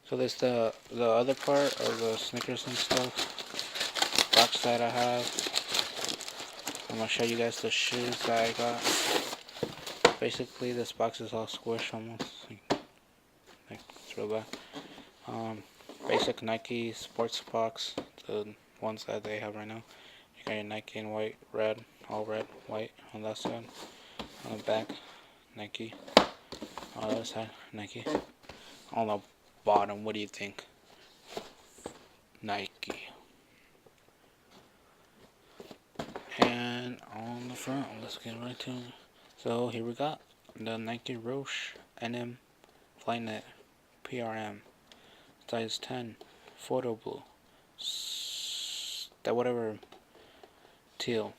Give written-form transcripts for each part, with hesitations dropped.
So there's the other part of the Snickers and stuff box that I have. I'm gonna show you guys the shoes that I got. Basically, this box is all squished almost. Like it's real bad. Basic Nike sports box, the ones that they have right now. You got your Nike in white, red, all red, white on that side. On the back, Nike. On the other side, Nike. On the bottom, what do you think? Nike. And on the front, let's get right to it. So here we got the Nike Roshe NM Flyknit PRM size 10 photo blue. That whatever teal.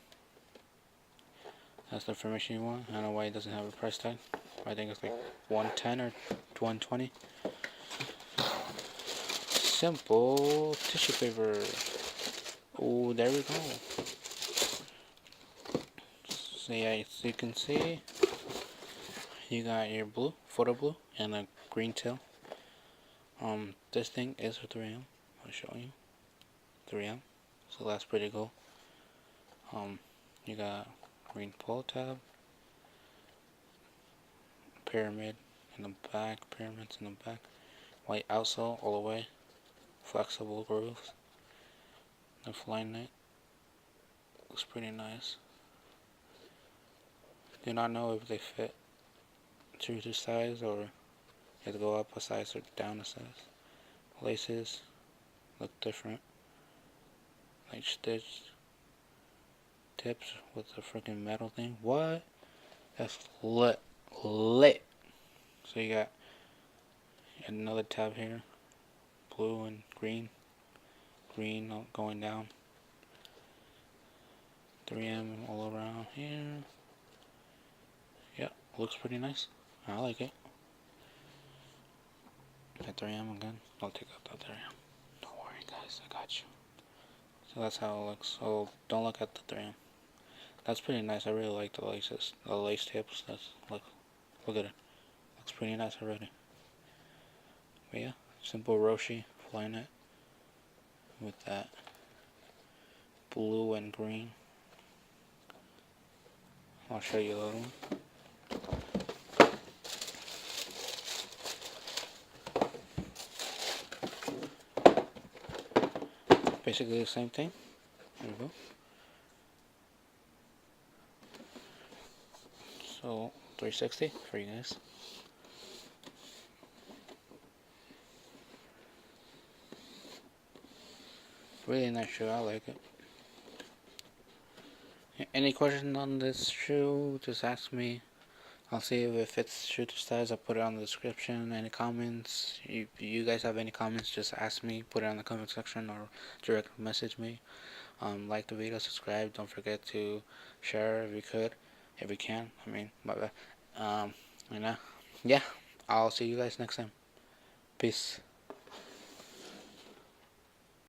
That's the information you want. I don't know why it doesn't have a price tag. I think it's like 110 or 120. Simple tissue paper. Oh, there we go. So yeah, so you can see you got your blue, photo blue, and a green tail. This thing is a 3M. I'll show you. 3M. So that's pretty cool. You got green pull tab, pyramid in the back, pyramids in the back, white outsole all the way, flexible grooves. The Flyknit looks pretty nice. Do not know if they fit true to size or you have to go up a size or down a size. Laces look different, like stitched tips with the freaking metal thing. What? That's lit. Lit. So you got another tab here, blue and green. Green going down. 3M all around here. Yep, looks pretty nice. I like it. At 3M again. I'll take out the 3M. Don't worry, guys, I got you. So that's how it looks. So don't look at the 3M. That's pretty nice. I really like the laces, the lace tips. That's look at it. Looks pretty nice already. But yeah, simple Roshe Flyknit with that blue and green. I'll show you the other one. Basically the same thing. There we go. So 360 for you guys. Really nice shoe. I like it. Any questions on this shoe? Just ask me. I'll see if it fits true to size. I'll put it on the description. Any comments? If you guys have any comments, just ask me. Put it in the comment section or direct message me. Like the video, subscribe. Don't forget to share if you could, if you can. I mean, but yeah, I'll see you guys next time. Peace.